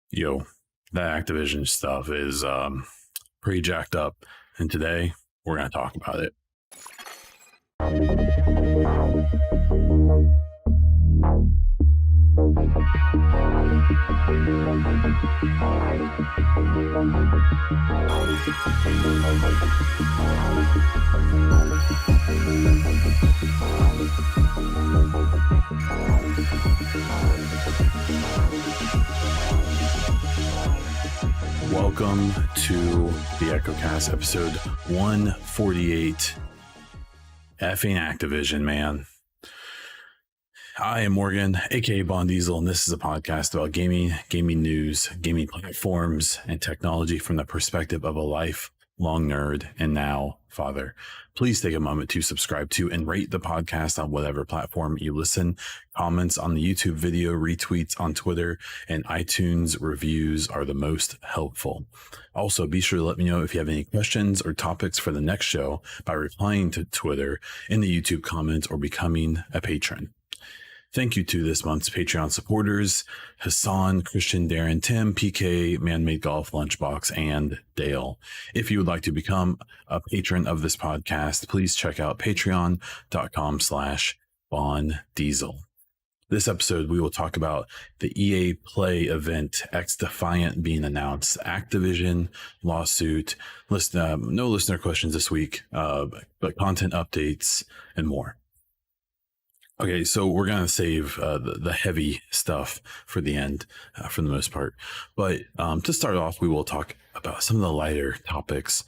Yo, that Activision stuff is pretty jacked up, and today we're gonna talk about it. Welcome to the EchoCast, episode 148. Effing Activision, man. I am Morgan, aka Bond Diesel, and this is a podcast about gaming news, gaming platforms, and technology from the perspective of a lifelong nerd and now father. Please take a moment to subscribe to and rate the podcast on whatever platform you listen. Comments on the YouTube video, retweets on Twitter, and iTunes reviews are the most helpful. Also, be sure to let me know if you have any questions or topics for the next show by replying to Twitter in the YouTube comments or becoming a patron. Thank you to this month's Patreon supporters, Hassan, Christian, Darren, Tim, PK, Man-Made Golf, Lunchbox, and Dale. If you would like to become a patron of this podcast, please check out patreon.com/BondDiesel. This episode, we will talk about the EA Play event, XDefiant being announced, Activision lawsuit, no listener questions this week, but content updates and more. Okay, so we're going to save the heavy stuff for the end, for the most part. But to start off, we will talk about some of the lighter topics.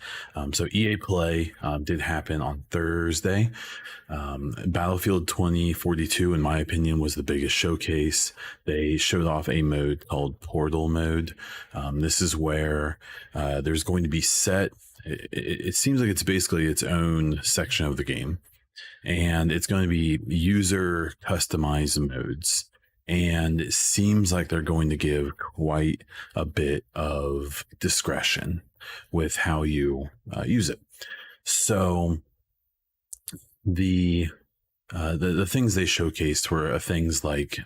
So EA Play did happen on Thursday. Battlefield 2042, in my opinion, was the biggest showcase. They showed off a mode called Portal Mode. This is where there's going to be it seems like it's basically its own section of the game. And it's going to be user customized modes. And it seems like they're going to give quite a bit of discretion with how you use it. So the things they showcased were things like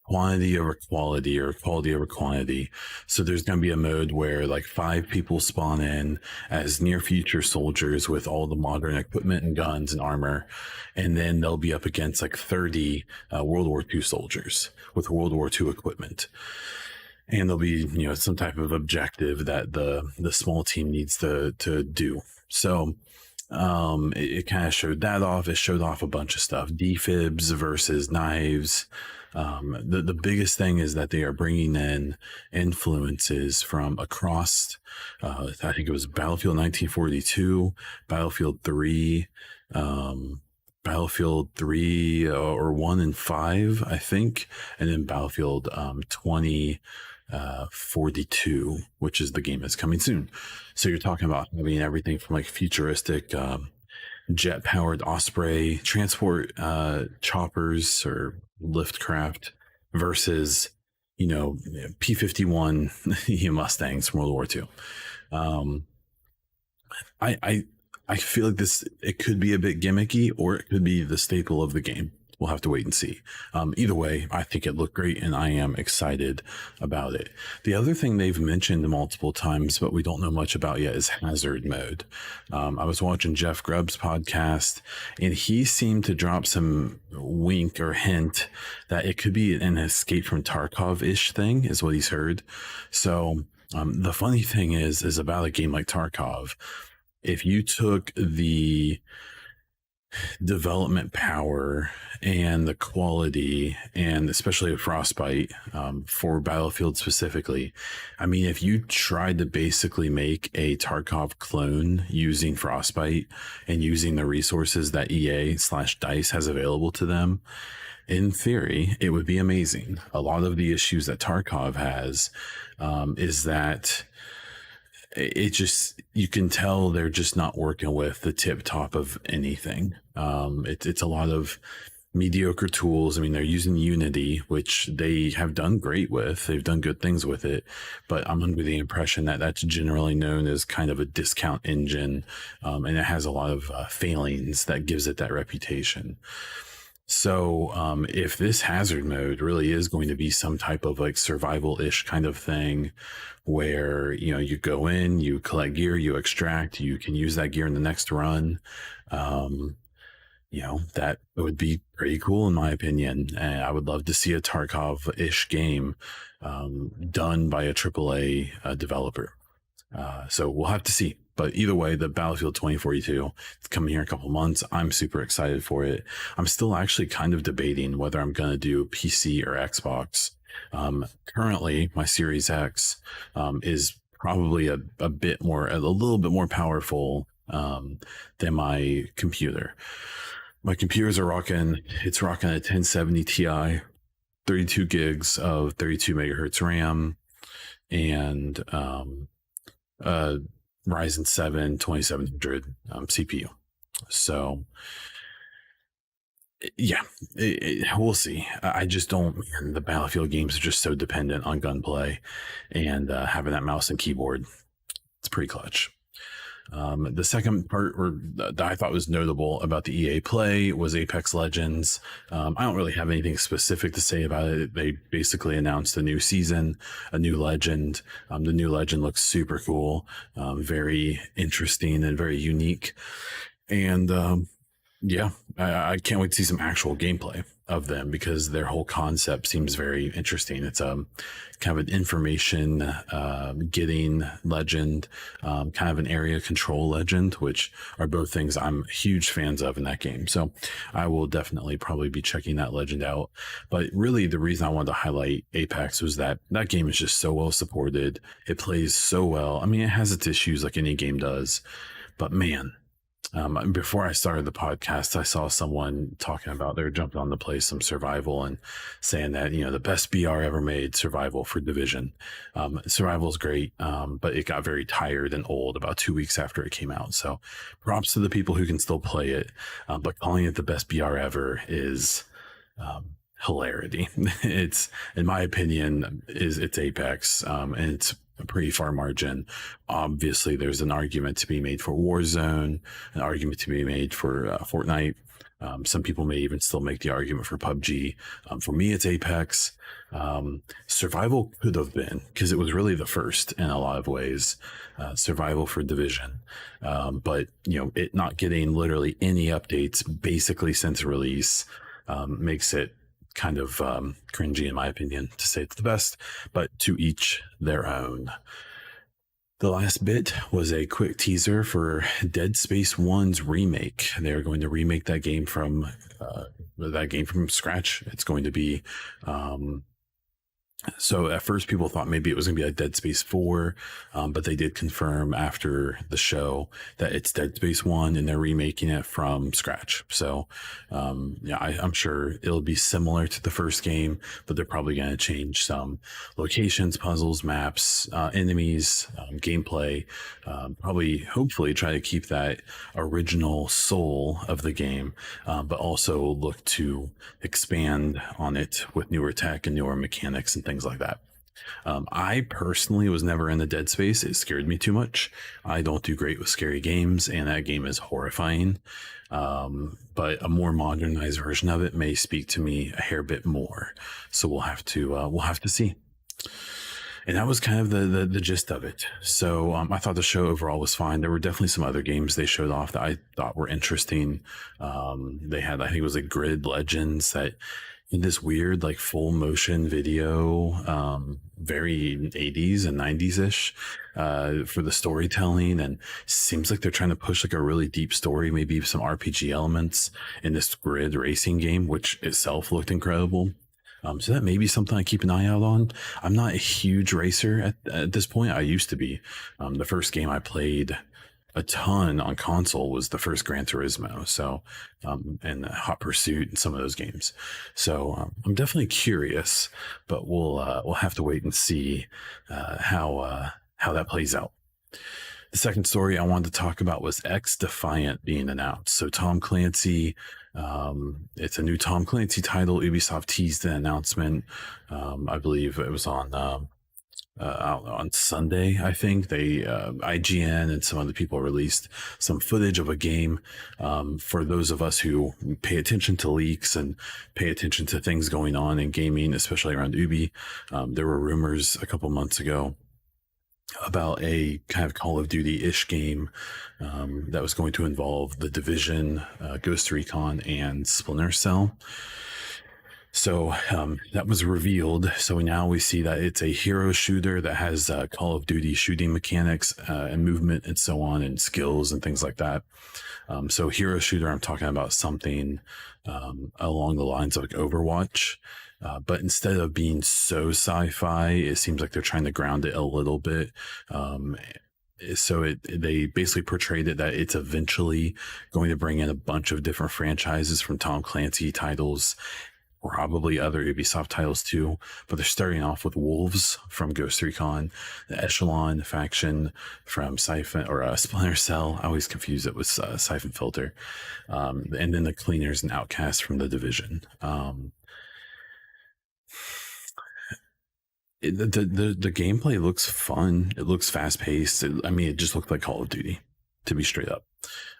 quantity over quality or quality over quantity. So there's going to be a mode where like 5 people spawn in as near future soldiers with all the modern equipment and guns and armor. And then they'll be up against like 30 World War II soldiers with World War II equipment. And there'll be, some type of objective that the small team needs to do. So it kind of showed that off. It showed off a bunch of stuff, defibs versus knives. The biggest thing is that they are bringing in influences from across, I think it was Battlefield 1942, Battlefield 3, Battlefield 3 or 1 and 5, I think, and then Battlefield 2042, which is the game that's coming soon. So you're talking about having everything from like futuristic jet-powered Osprey transport choppers or lift craft versus P-51 Mustangs from World War II. I feel like it could be a bit gimmicky, or it could be the staple of the game. We'll have to wait and see. Either way, I think it looked great and I am excited about it. The other thing they've mentioned multiple times, but we don't know much about yet, is hazard mode. I was watching Jeff Grubb's podcast and he seemed to drop some wink or hint that it could be an Escape from Tarkov-ish thing, is what he's heard. So the funny thing is about a game like Tarkov, if you took the development power and the quality, and especially Frostbite for Battlefield specifically, I mean, if you tried to basically make a Tarkov clone using Frostbite and using the resources that EA/DICE has available to them, in theory, it would be amazing. A lot of the issues that Tarkov has is that you can tell they're just not working with the tip top of anything. It's a lot of mediocre tools. I mean, they're using Unity, which they have done great with. They've done good things with it, but I'm under the impression that that's generally known as kind of a discount engine, and it has a lot of failings that gives it that reputation. So if this hazard mode really is going to be some type of like survival-ish kind of thing where you go in, you collect gear, you extract, you can use that gear in the next run, um, that would be pretty cool in my opinion. And I would love to see a Tarkov-ish game done by a AAA developer. So we'll have to see. But either way, the Battlefield 2042, it's coming here in a couple months. I'm super excited for it. I'm still actually kind of debating whether I'm going to do PC or Xbox. Currently, my Series X is probably a little bit more powerful than my computer. My computers are rocking a 1070 Ti, 32 gigs of 32 megahertz RAM, and Ryzen 7 2700 CPU. So yeah, we'll see. I just don't, man, the Battlefield games are just so dependent on gunplay, and having that mouse and keyboard, it's pretty clutch. The second part that I thought was notable about the EA Play was Apex Legends. I don't really have anything specific to say about it. They basically announced a new season, a new legend. The new legend looks super cool, very interesting and very unique. And yeah, I can't wait to see some actual gameplay of them because their whole concept seems very interesting. It's kind of an information getting legend, kind of an area control legend, which are both things I'm huge fans of in that game. So I will definitely probably be checking that legend out. But really the reason I wanted to highlight Apex was that game is just so well supported. It plays so well. I mean, it has its issues like any game does, but man, before I started the podcast, I saw someone talking about they were jumping on to play some survival and saying that, the best BR ever made, survival for Division. Survival is great, but it got very tired and old about 2 weeks after it came out. So props to the people who can still play it. But calling it the best BR ever is hilarity. It's, in my opinion, it's Apex, and it's a pretty far margin. Obviously, there's an argument to be made for Warzone, an argument to be made for Fortnite. Some people may even still make the argument for PUBG. For me, it's Apex. Survival could have been, because it was really the first in a lot of ways, survival for Division. But, it not getting literally any updates basically since release makes it kind of cringy in my opinion to say it's the best, but to each their own. The last bit was a quick teaser for Dead Space 1's remake. They're going to remake that game from scratch. It's going to be so at first people thought maybe it was going to be like Dead Space 4, but they did confirm after the show that it's Dead Space 1 and they're remaking it from scratch. So yeah, I'm sure it'll be similar to the first game, but they're probably going to change some locations, puzzles, maps, enemies, gameplay, hopefully try to keep that original soul of the game, but also look to expand on it with newer tech and newer mechanics and things like that. I personally was never in the Dead Space. It scared me too much. I don't do great with scary games, and that game is horrifying. But a more modernized version of it may speak to me a hair bit more. So we'll have to see. And that was kind of the gist of it. So I thought the show overall was fine. There were definitely some other games they showed off that I thought were interesting. They had, I think it was like Grid Legends, that in this weird like full motion video, very 80s and 90s ish for the storytelling, and seems like they're trying to push like a really deep story, maybe some RPG elements in this grid racing game, which itself looked incredible. So that may be something I keep an eye out on. I'm not a huge racer at this point. I used to be. The first game I played a ton on console was the first Gran Turismo. So, and Hot Pursuit and some of those games. So I'm definitely curious, but we'll have to wait and see how that plays out. The second story I wanted to talk about was XDefiant being announced. So Tom Clancy, it's a new Tom Clancy title. Ubisoft teased the announcement. I believe it was on I don't know, on Sunday, I think they IGN and some other people released some footage of a game. For those of us who pay attention to leaks and pay attention to things going on in gaming, especially around Ubi, there were rumors a couple months ago about a kind of Call of Duty-ish game that was going to involve the Division, Ghost Recon, and Splinter Cell. So that was revealed. So now we see that it's a hero shooter that has Call of Duty shooting mechanics and movement and so on, and skills and things like that. So hero shooter, I'm talking about something along the lines of like Overwatch. But instead of being so sci-fi, it seems like they're trying to ground it a little bit. So they basically portrayed it that it's eventually going to bring in a bunch of different franchises from Tom Clancy titles, probably other Ubisoft titles too, but they're starting off with Wolves from Ghost Recon, the Echelon faction from Siphon or Splinter Cell. I always confuse it with Siphon Filter, and then the Cleaners and Outcasts from the Division. The gameplay looks fun. It looks fast paced. I mean, it just looked like Call of Duty, to be straight up.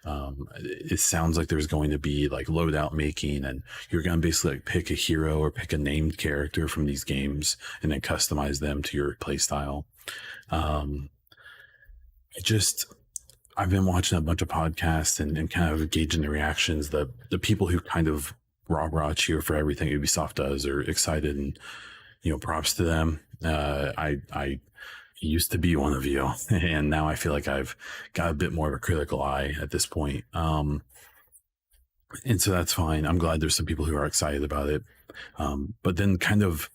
It sounds like there's going to be like loadout making, and you're going to basically like pick a hero or pick a named character from these games and then customize them to your playstyle. I've been watching a bunch of podcasts and kind of gauging the reactions. The people who kind of rah cheer for everything Ubisoft does are excited, and props to them. I used to be one of you, and now I feel like I've got a bit more of a critical eye at this point. And so that's fine. I'm glad there's some people who are excited about it. But then kind of,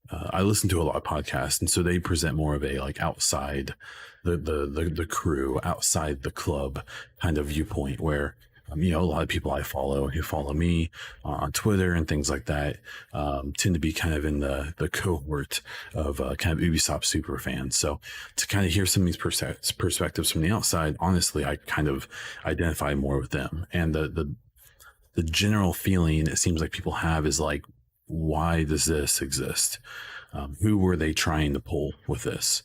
I listen to a lot of podcasts, and so they present more of a like outside the crew, outside the club kind of viewpoint, where a lot of people I follow who follow me on Twitter and things like that tend to be kind of in the cohort of kind of Ubisoft super fans. So to kind of hear some of these perspectives from the outside, honestly, I kind of identify more with them. And the general feeling it seems like people have is like, why does this exist? Who were they trying to pull with this?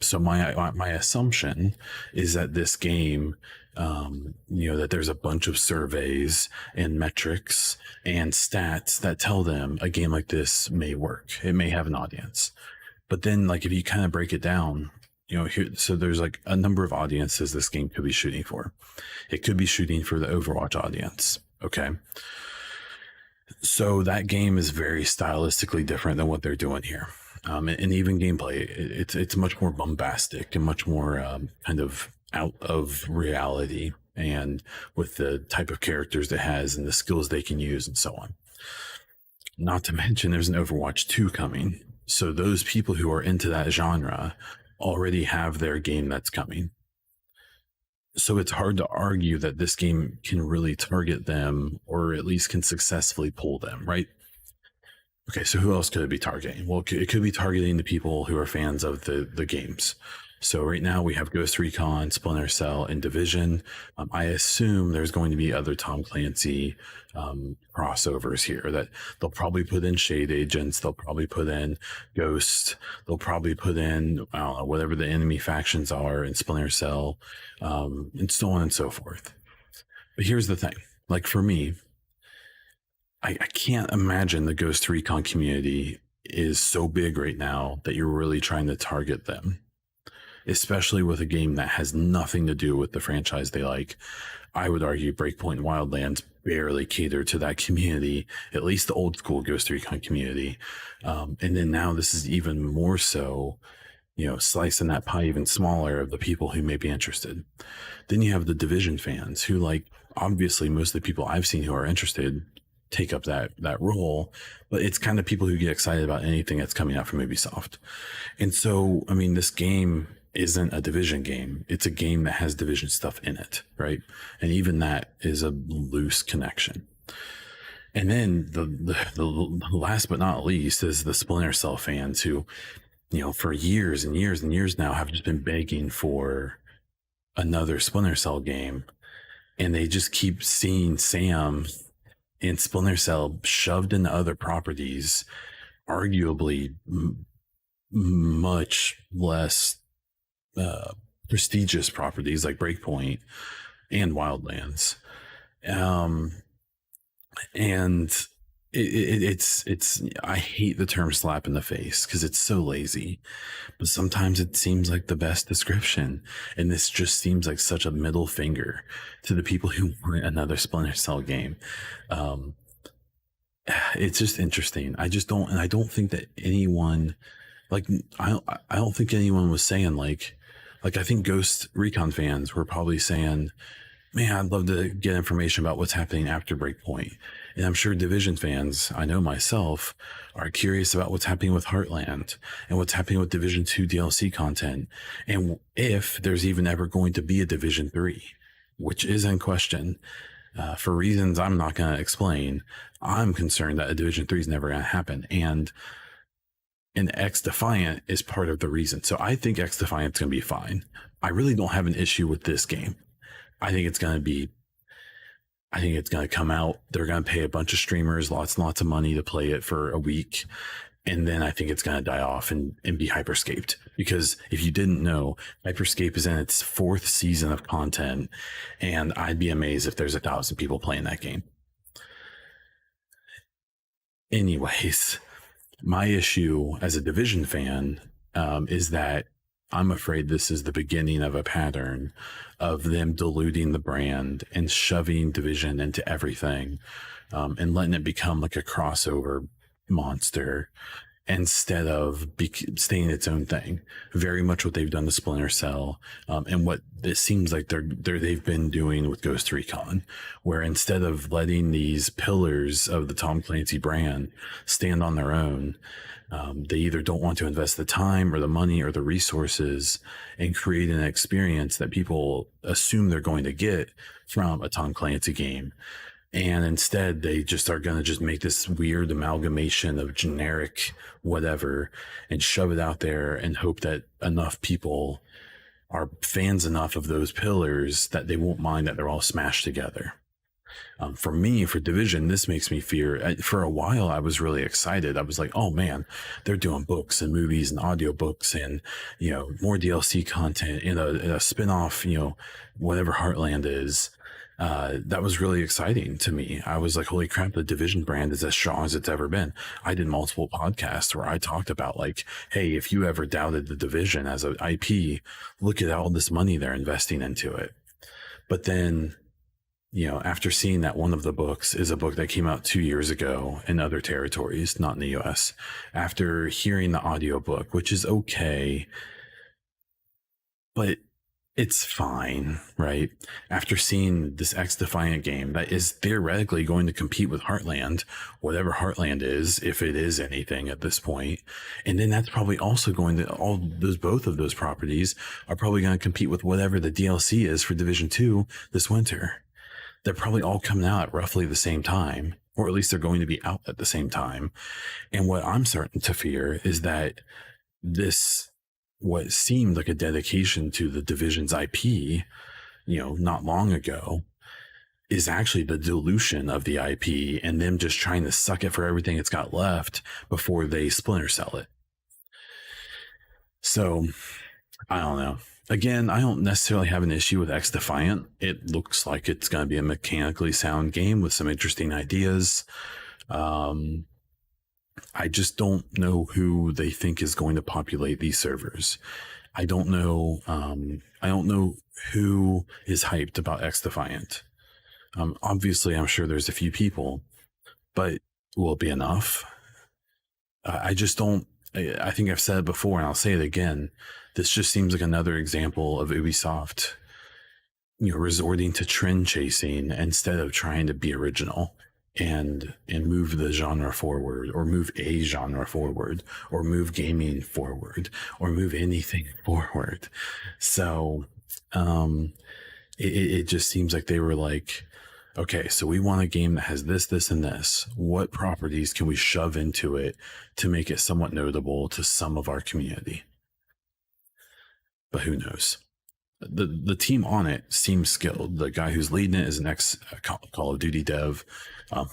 So my assumption is that this game, that there's a bunch of surveys and metrics and stats that tell them a game like this may work. It may have an audience. But then like if you kind of break it down, so there's like a number of audiences this game could be shooting for. It could be shooting for the Overwatch audience. Okay. So that game is very stylistically different than what they're doing here. And even gameplay, it's much more bombastic and much more kind of out of reality, and with the type of characters it has and the skills they can use and so on. Not to mention there's an Overwatch 2 coming. So those people who are into that genre already have their game that's coming. So it's hard to argue that this game can really target them, or at least can successfully pull them, right? Okay, so who else could it be targeting? Well, it could be targeting the people who are fans of the games. So right now we have Ghost Recon, Splinter Cell, and Division. I assume there's going to be other Tom Clancy crossovers here that they'll probably put in Shade Agents. They'll probably put in Ghost. They'll probably put in, I don't know, whatever the enemy factions are in Splinter Cell, and so on and so forth. But here's the thing. Like for me, I can't imagine the Ghost Recon community is so big right now that you're really trying to target them, especially with a game that has nothing to do with the franchise they like. I would argue Breakpoint and Wildlands barely cater to that community, at least the old school Ghost Recon community. And then now this is even more so, slicing that pie even smaller of the people who may be interested. Then you have the Division fans who, like, obviously most of the people I've seen who are interested take up that role, but it's kind of people who get excited about anything that's coming out from Ubisoft. And so, I mean, this game isn't a Division game. It's a game that has Division stuff in it, right? And even that is a loose connection. And then the last but not least is the Splinter Cell fans who, for years and years and years now have just been begging for another Splinter Cell game. And they just keep seeing Sam and Splinter Cell shoved into other properties, arguably much less prestigious properties like Breakpoint and Wildlands. Um, and it's I hate the term slap in the face because it's so lazy, but sometimes it seems like the best description, and this just seems like such a middle finger to the people who want another Splinter Cell game. um it's just interesting. I don't think that anyone, like, I don't think anyone was saying like I think Ghost Recon fans were probably saying, man, I'd love to get information about what's happening after Breakpoint. And I'm sure Division fans, I know myself, are curious about what's happening with Heartland and what's happening with Division 2 DLC content. And if there's even ever going to be a Division 3, which is in question, for reasons I'm not going to explain. I'm concerned that a Division 3 is never going to happen. And XDefiant is part of the reason. So I think XDefiant's going to be fine. I really don't have an issue with this game. I think it's going to come out. They're going to pay a bunch of streamers lots and lots of money to play it for a week. And then I think it's going to die off and be Hyperscaped. Because if you didn't know, Hyperscape is in its 4th season of content. And I'd be amazed if there's 1,000 people playing that game. Anyways, my issue as a Division fan is that I'm afraid this is the beginning of a pattern of them diluting the brand and shoving Division into everything, and letting it become like a crossover monster instead of staying its own thing. Very much what they've done to Splinter Cell, and what it seems like they've been doing with Ghost Recon, where instead of letting these pillars of the Tom Clancy brand stand on their own, they either don't want to invest the time or the money or the resources and create an experience that people assume they're going to get from a Tom Clancy game. And instead they just are going to just make this weird amalgamation of generic whatever and shove it out there and hope that enough people are fans enough of those pillars that they won't mind that they're all smashed together. For me, for Division, this makes me fear. For a while, I was really excited. I was like, oh man, they're doing books and movies and audiobooks and, more DLC content in a spin-off, whatever Heartland is. That was really exciting to me. I was like, holy crap, the Division brand is as strong as it's ever been. I did multiple podcasts where I talked about like, hey, if you ever doubted the Division as an IP, look at all this money they're investing into it. But then, after seeing that one of the books is a book that came out 2 years ago in other territories, not in the US, after hearing the audiobook, which is okay, but it's fine, right? After seeing this XDefiant game that is theoretically going to compete with Heartland, whatever Heartland is, if it is anything at this point, and then that's probably also going to both of those properties are probably going to compete with whatever the DLC is for Division 2 this winter. They're probably all coming out at roughly the same time, or at least they're going to be out at the same time. And what I'm starting to fear is that what seemed like a dedication to the Division's IP, not long ago, is actually the dilution of the IP and them just trying to suck it for everything it's got left before they Splinter Cell it. So, I don't know. Again, I don't necessarily have an issue with XDefiant. It looks like it's going to be a mechanically sound game with some interesting ideas. I just don't know who they think is going to populate these servers. I don't know. I don't know who is hyped about XDefiant. Obviously, I'm sure there's a few people, but will it be enough? I just don't. I think I've said it before, and I'll say it again. This just seems like another example of Ubisoft, resorting to trend chasing instead of trying to be original and move the genre forward, or move a genre forward, or move gaming forward, or move anything forward. So it just seems like they were like, okay, so we want a game that has this, this, and this. What properties can we shove into it to make it somewhat notable to some of our community? But who knows? The team on it seems skilled. The guy who's leading it is an ex Call of Duty dev,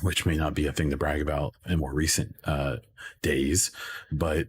which may not be a thing to brag about in more recent days, but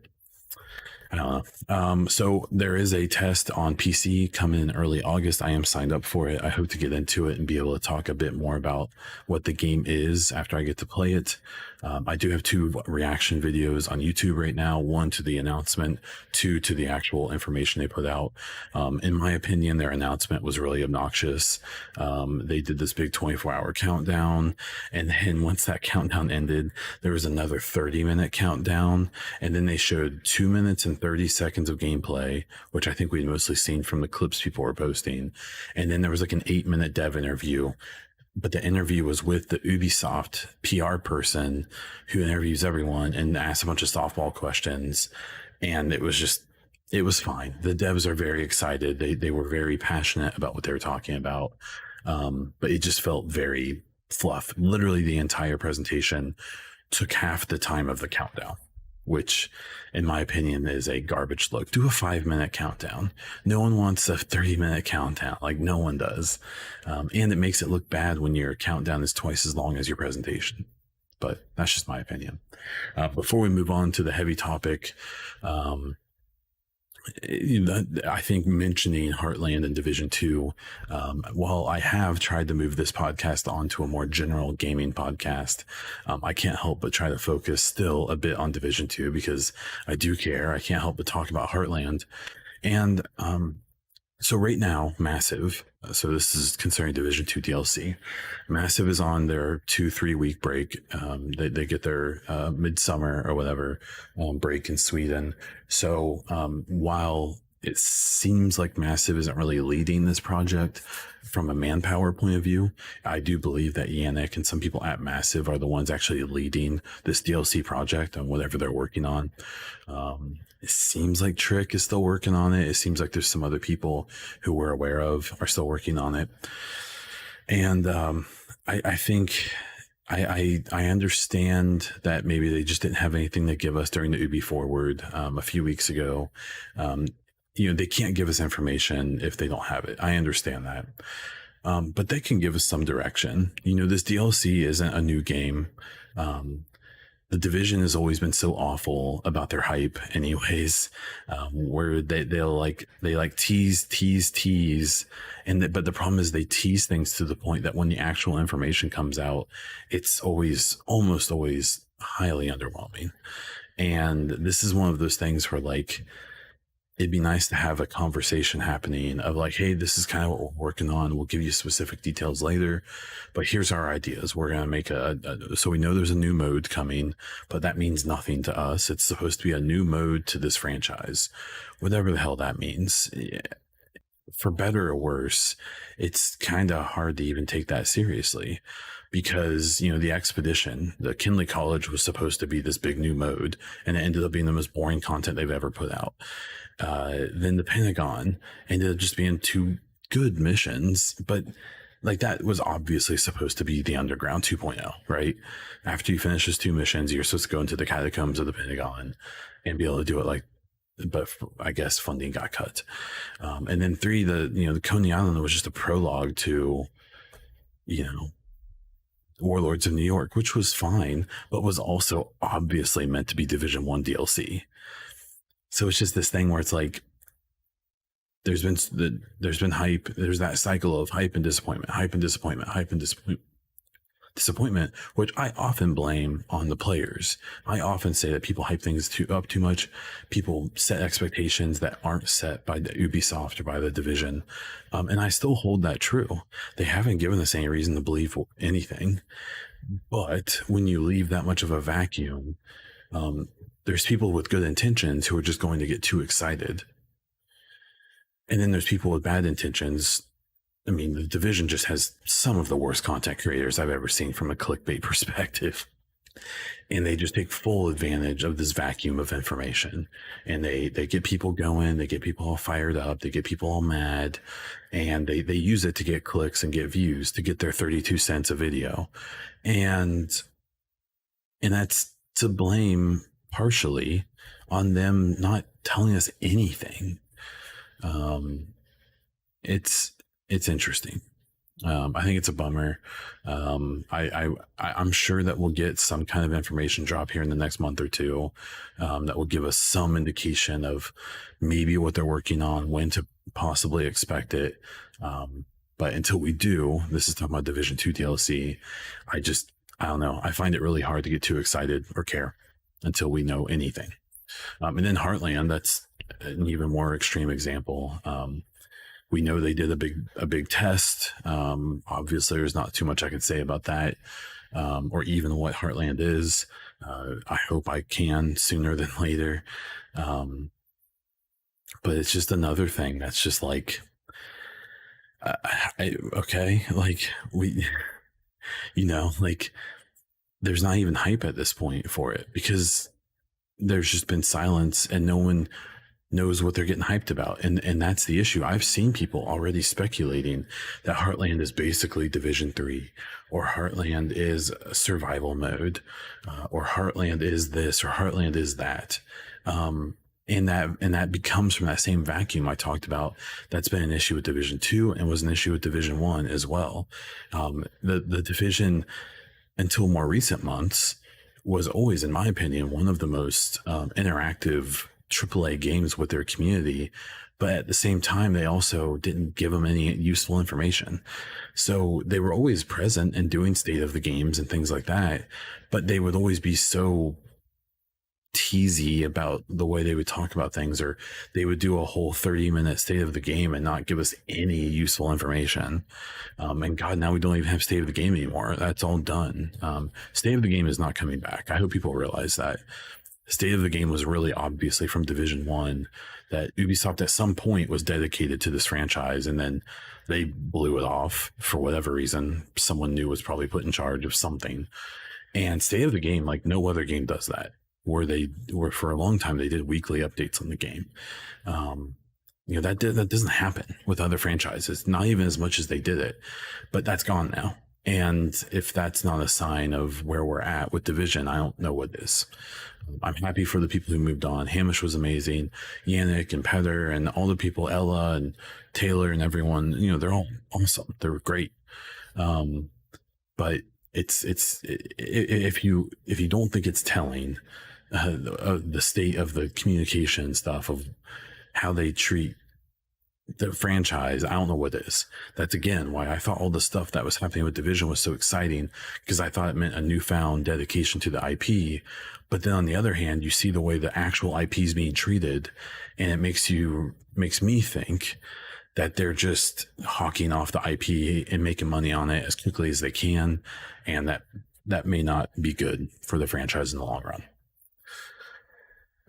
I don't know. So there is a test on PC coming in early August. I am signed up for it. I hope to get into it and be able to talk a bit more about what the game is after I get to play it. I do have 2 reaction videos on YouTube right now, 1 to the announcement, 2 to the actual information they put out. In my opinion, their announcement was really obnoxious. They did this big 24-hour countdown, and then once that countdown ended, there was another 30-minute countdown, and then they showed 2 minutes and 30 seconds of gameplay, which I think we'd mostly seen from the clips people were posting. And then there was like an 8-minute dev interview, but the interview was with the Ubisoft PR person who interviews everyone and asks a bunch of softball questions. And it was fine. The devs are very excited. They were very passionate about what they were talking about. But it just felt very fluff. Literally the entire presentation took half the time of the countdown, which in my opinion is a garbage look. Do a 5-minute countdown. No one wants a 30-minute countdown. Like, no one does. And it makes it look bad when your countdown is twice as long as your presentation. But that's just my opinion. Before we move on to the heavy topic, I think mentioning Heartland and Division 2, while I have tried to move this podcast onto a more general gaming podcast, I can't help but try to focus still a bit on Division 2 because I do care. I can't help but talk about Heartland. And so right now, Massive, so this is concerning Division 2 DLC, Massive is on their 2-3 week break. They get their midsummer or whatever break in Sweden. So while it seems like Massive isn't really leading this project from a manpower point of view, I do believe that Yannick and some people at Massive are the ones actually leading this DLC project and whatever they're working on. It seems like Trick is still working on it. It seems like there's some other people who we're aware of are still working on it. And I think I understand that maybe they just didn't have anything to give us during the Ubi Forward a few weeks ago. They can't give us information if they don't have it. I understand that. But they can give us some direction. This DLC isn't a new game. The Division has always been so awful about their hype anyways, where they tease. But the problem is they tease things to the point that when the actual information comes out, it's almost always highly underwhelming. And this is one of those things where it'd be nice to have a conversation happening of like, hey, this is kind of what we're working on. We'll give you specific details later, but here's our ideas. We're going to make so we know there's a new mode coming, but that means nothing to us. It's supposed to be a new mode to this franchise, whatever the hell that means. For better or worse, it's kind of hard to even take that seriously because, the Expedition, the Kinley College was supposed to be this big new mode, and it ended up being the most boring content they've ever put out. Then the Pentagon ended up just being 2 good missions, but that was obviously supposed to be the Underground 2.0, right? After you finish those 2 missions, you're supposed to go into the catacombs of the Pentagon and be able to do it but I guess funding got cut. And then 3, the Coney Island was just a prologue to, Warlords of New York, which was fine, but was also obviously meant to be Division 1 DLC. So it's just this thing where it's like, there's been hype. There's that cycle of hype and disappointment, hype and disappointment, hype and disappointment, which I often blame on the players. I often say that people hype things up too much. People set expectations that aren't set by the Ubisoft or by the Division. And I still hold that true. They haven't given us any reason to believe anything. But when you leave that much of a vacuum, there's people with good intentions who are just going to get too excited. And then there's people with bad intentions. I mean, the Division just has some of the worst content creators I've ever seen from a clickbait perspective. And they just take full advantage of this vacuum of information. And they get people going, they get people all fired up, they get people all mad, and they use it to get clicks and get views, to get their 32 cents a video. And that's to blame partially on them not telling us anything. It's interesting. I think it's a bummer. I'm sure that we'll get some kind of information drop here in the next month or two, that will give us some indication of maybe what they're working on, when to possibly expect it. But until we do, this is talking about Division 2 DLC. I don't know. I find it really hard to get too excited or care until we know anything. And then Heartland, that's an even more extreme example. We know they did a big test. Obviously, there's not too much I can say about that, or even what Heartland is. I hope I can sooner than later. But it's just another thing that's just like, okay, like like there's not even hype at this point for it because there's just been silence and no one knows what they're getting hyped about. And that's the issue. I've seen people already speculating that Heartland is basically Division 3, or Heartland is survival mode, or Heartland is this, or Heartland is that. And that becomes from that same vacuum I talked about. That's been an issue with Division 2 and was an issue with Division 1 as well. The Division, until more recent months, was always, in my opinion, one of the most interactive AAA games with their community, but at the same time, they also didn't give them any useful information. So they were always present and doing state of the games and things like that, but they would always be so teasy about the way they would talk about things, or they would do a whole 30-minute state of the game and not give us any useful information. And God, now we don't even have state of the game anymore. That's all done. State of the game is not coming back. I hope people realize that. State of the game was really obviously from Division 1, that Ubisoft at some point was dedicated to this franchise, and then they blew it off for whatever reason. Someone new was probably put in charge of something. And State of the Game, like no other game does that, where for a long time they did weekly updates on the game. That doesn't happen with other franchises, not even as much as they did it, but that's gone now. And if that's not a sign of where we're at with Division, I don't know what is. I'm happy for the people who moved on. Hamish was amazing. Yannick and Petter and all the people, Ella and Taylor and everyone, they're all awesome. They were great. But if you don't think it's telling, the state of the communication stuff of how they treat the franchise, I don't know what is. That's again why I thought all the stuff that was happening with Division was so exciting, because I thought it meant a newfound dedication to the IP. But then on the other hand, you see the way the actual IP is being treated, and it makes me think that they're just hawking off the IP and making money on it as quickly as they can, and that may not be good for the franchise in the long run.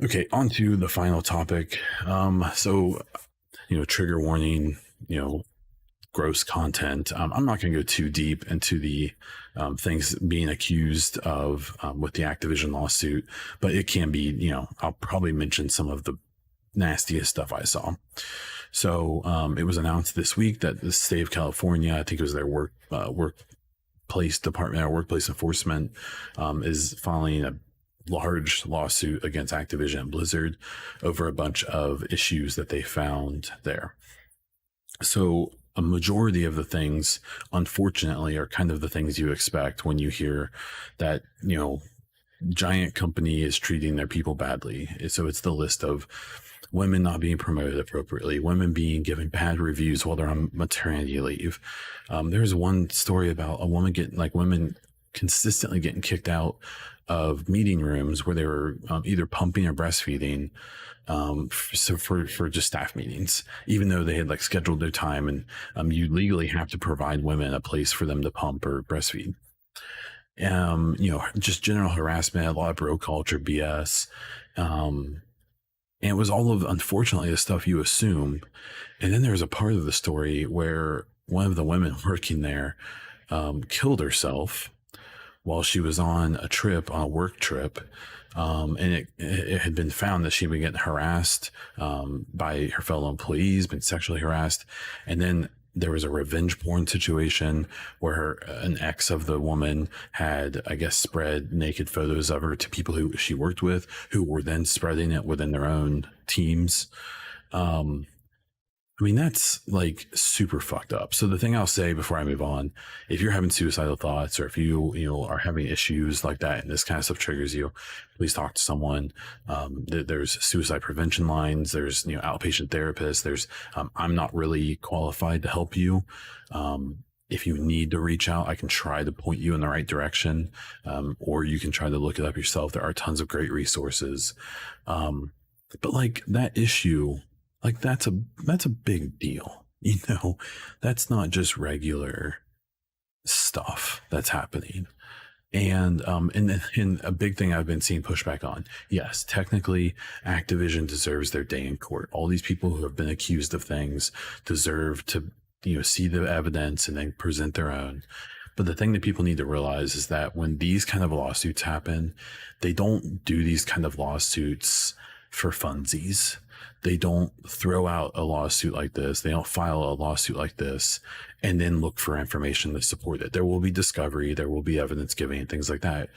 Okay, on to the final topic. So trigger warning, gross content. I'm not going to go too deep into the things being accused of with the Activision lawsuit, but it can be, I'll probably mention some of the nastiest stuff I saw. So it was announced this week that the state of California, I think it was their workplace department or workplace enforcement, is filing a large lawsuit against Activision and Blizzard over a bunch of issues that they found there. So a majority of the things, unfortunately, are kind of the things you expect when you hear that, giant company is treating their people badly. So it's the list of women not being promoted appropriately, women being given bad reviews while they're on maternity leave. There's one story about a woman women consistently getting kicked out of meeting rooms where they were either pumping or breastfeeding, so for just staff meetings, even though they had scheduled their time, and you legally have to provide women a place for them to pump or breastfeed. Just general harassment, a lot of bro culture BS. And it was all of, unfortunately, the stuff you assume. And then there was a part of the story where one of the women working there killed herself while she was on a work trip. And it had been found that she'd been getting harassed by her fellow employees, been sexually harassed. And then there was a revenge porn situation where an ex of the woman had, I guess, spread naked photos of her to people who she worked with, who were then spreading it within their own teams. I mean, that's like super fucked up. So the thing I'll say before I move on, if you're having suicidal thoughts or if you are having issues like that and this kind of stuff triggers you, please talk to someone. There's suicide prevention lines. There's outpatient therapists. There's I'm not really qualified to help you. If you need to reach out, I can try to point you in the right direction, or you can try to look it up yourself. There are tons of great resources. But like that issue, like that's a big deal. That's not just regular stuff that's happening. And a big thing I've been seeing pushback on, yes, technically Activision deserves their day in court. All these people who have been accused of things deserve to see the evidence and then present their own. But the thing that people need to realize is that when these kind of lawsuits happen, they don't do these kind of lawsuits for funsies. They don't throw out a lawsuit like this. They don't file a lawsuit like this and then look for information to support it. There will be discovery, there will be evidence giving and things like that.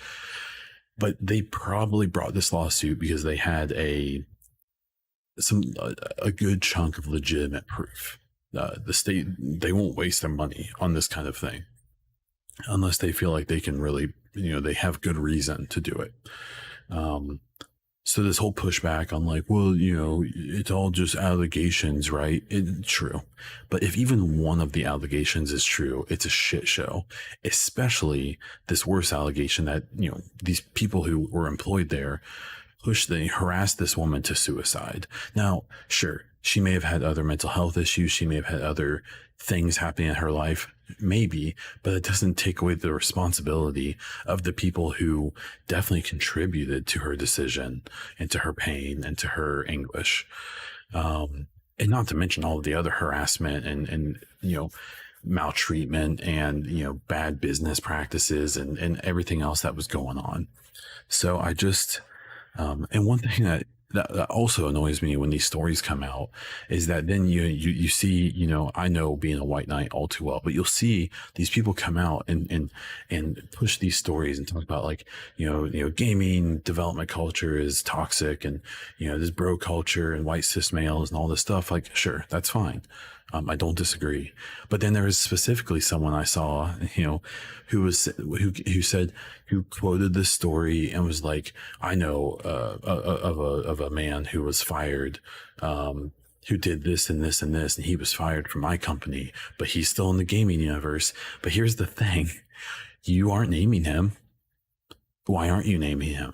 But they probably brought this lawsuit because they had a good chunk of legitimate proof. The state, they won't waste their money on this kind of thing unless they feel like they can really, they have good reason to do it. So this whole pushback on like, well, it's all just allegations, right? True. But if even one of the allegations is true, it's a shit show, especially this worst allegation that, these people who were employed there harassed this woman to suicide. Now, sure, she may have had other mental health issues. She may have had other things happening in her life, maybe, but it doesn't take away the responsibility of the people who definitely contributed to her decision and to her pain and to her anguish. And not to mention all of the other harassment and maltreatment and, bad business practices and everything else that was going on. So I just, and one thing that also annoys me when these stories come out is that then you see, I know being a white knight all too well, but you'll see these people come out and push these stories and talk about like, gaming development culture is toxic and, this bro culture and white cis males and all this stuff. Like, sure, that's fine. I don't disagree. But then there was specifically someone I saw, who quoted this story and was like, I know of a man who was fired, who did this and this and this, and he was fired from my company, but he's still in the gaming universe. But here's the thing, you aren't naming him. Why aren't you naming him?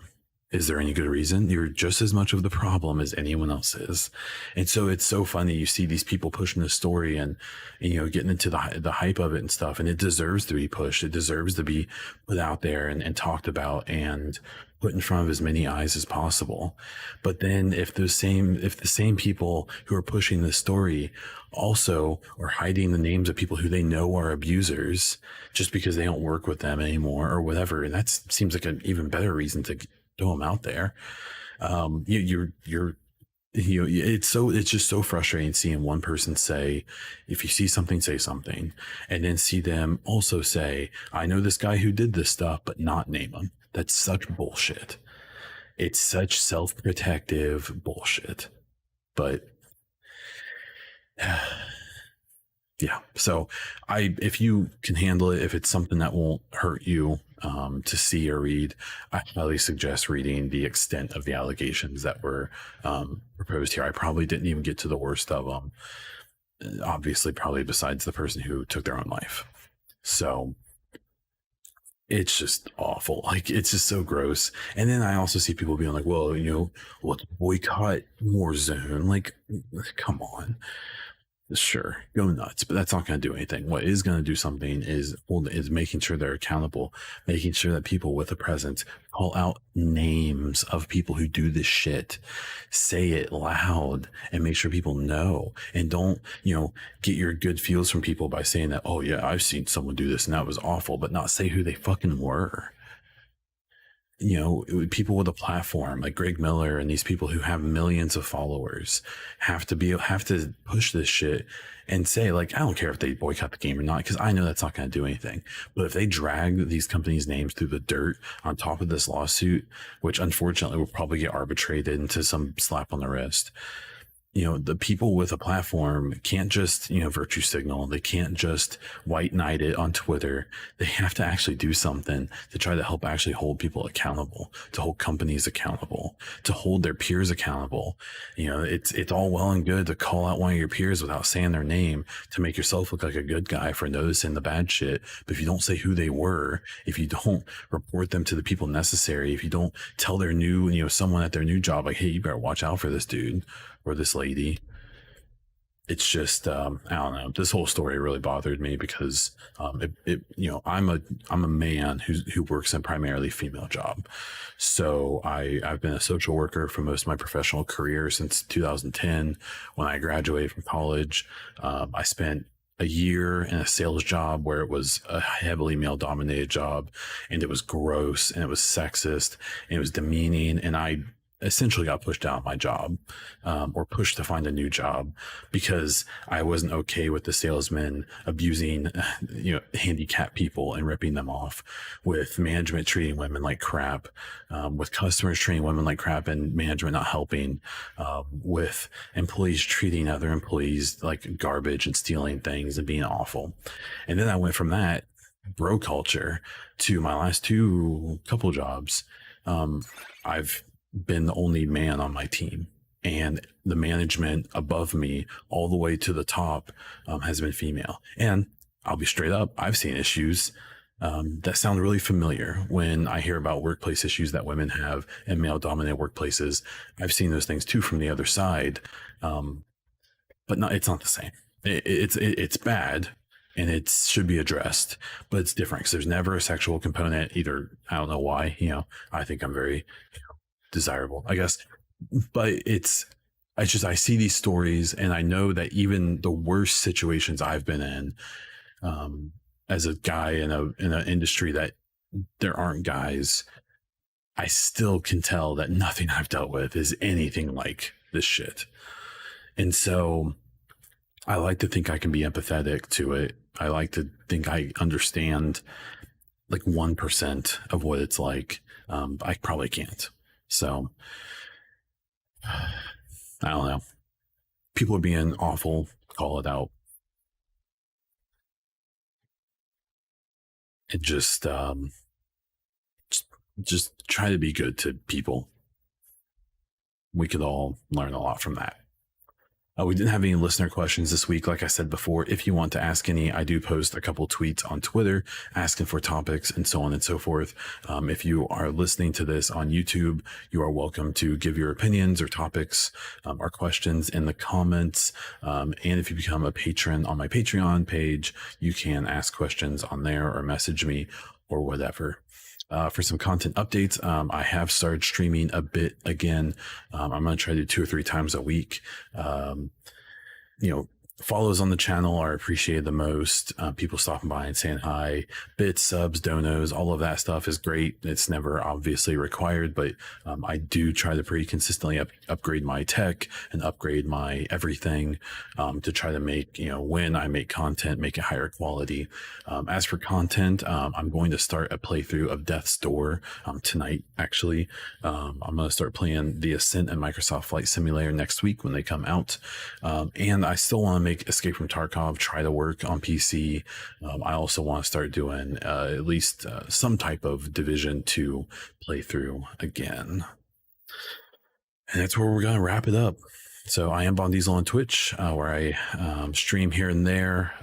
Is there any good reason? You're just as much of the problem as anyone else is. And so it's so funny. You see these people pushing the story and getting into the hype of it and stuff. And it deserves to be pushed. It deserves to be put out there and talked about and put in front of as many eyes as possible. But then if the same people who are pushing this story also are hiding the names of people who they know are abusers just because they don't work with them anymore or whatever, and that seems like an even better reason to throw them out there. It's just so frustrating seeing one person say, if you see something, say something, and then see them also say, I know this guy who did this stuff, but not name him. That's such bullshit. It's such self-protective bullshit. But yeah, so if you can handle it, if it's something that won't hurt you to see or read, I highly suggest reading the extent of the allegations that were proposed here. I probably didn't even get to the worst of them, obviously, probably besides the person who took their own life. So it's just awful. Like, it's just so gross. And then I also see people being like, well, let's boycott Warzone. Like, come on. Sure, go nuts, but that's not going to do anything. What is going to do something is making sure they're accountable, making sure that people with a presence call out names of people who do this shit, say it loud, and make sure people know. And don't, get your good feels from people by saying that, oh yeah, I've seen someone do this and that was awful, but not say who they fucking were. People with a platform like Greg Miller and these people who have millions of followers have to push this shit and say, like, I don't care if they boycott the game or not, because I know that's not going to do anything. But if they drag these companies' names through the dirt on top of this lawsuit, which unfortunately will probably get arbitrated into some slap on the wrist, the people with a platform can't just, virtue signal. They can't just white knight it on Twitter. They have to actually do something to try to help actually hold people accountable, to hold companies accountable, to hold their peers accountable. It's all well and good to call out one of your peers without saying their name to make yourself look like a good guy for noticing the bad shit. But if you don't say who they were, if you don't report them to the people necessary, if you don't tell their new, someone at their new job, like, hey, you better watch out for this dude or this lady, it's just I don't know. This whole story really bothered me because I'm a man who works in primarily female job. So I've been a social worker for most of my professional career since 2010. When I graduated from college, I spent a year in a sales job where it was a heavily male dominated job, and it was gross and it was sexist and it was demeaning, and I essentially got pushed out of my job, or pushed to find a new job because I wasn't okay with the salesmen abusing, handicapped people and ripping them off, with management treating women like crap, with customers treating women like crap and management not helping, with employees treating other employees like garbage and stealing things and being awful. And then I went from that bro culture to my last couple jobs. I've been the only man on my team, and the management above me all the way to the top has been female. And I'll be straight up, I've seen issues that sound really familiar when I hear about workplace issues that women have in male dominated workplaces. I've seen those things too from the other side, but it's not the same. It's bad, and it should be addressed, but it's different because there's never a sexual component either. I don't know why. I think I'm very desirable, I guess, but I see these stories, and I know that even the worst situations I've been in, as a guy in an industry that there aren't guys, I still can tell that nothing I've dealt with is anything like this shit. And so I like to think I can be empathetic to it. I like to think I understand like 1% of what it's like. I probably can't. So I don't know. People are being awful. Call it out. And just try to be good to people. We could all learn a lot from that. We didn't have any listener questions this week. Like I said before, if you want to ask any, I do post a couple tweets on Twitter asking for topics and so on and so forth. If you are listening to this on YouTube, you are welcome to give your opinions or topics or questions in the comments. And if you become a patron on my Patreon page, you can ask questions on there or message me or whatever. For some content updates, I have started streaming a bit again. I'm going to try to do 2 or 3 times a week. Follows on the channel are appreciated the most. People stopping by and saying hi, bits, subs, donos, all of that stuff is great. It's never obviously required, but I do try to pretty consistently upgrade my tech and upgrade my everything to try to make, when I make content, make it higher quality. As for content, I'm going to start a playthrough of Death's Door tonight, actually. I'm going to start playing The Ascent and Microsoft Flight Simulator next week when they come out. And I still want to make Escape from Tarkov try to work on PC. I also want to start doing at least some type of Division 2 playthrough again. And that's where we're going to wrap it up. So I am Bon Diesel on Twitch, where I stream here and there.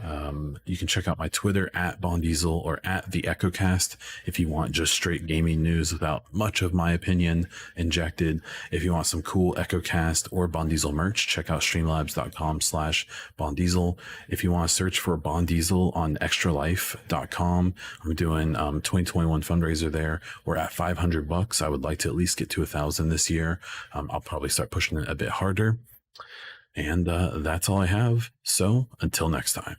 You can check out my Twitter at Bon Diesel or at the EchoCast if you want just straight gaming news without much of my opinion injected. If you want some cool EchoCast or Bon Diesel merch, check out streamlabs.com/Bon Diesel. If you want to search for Bon Diesel on extralife.com, I'm doing 2021 fundraiser there. We're at $500. I would like to at least get to 1,000 this year. I'll probably start pushing it a bit harder. And that's all I have. So until next time.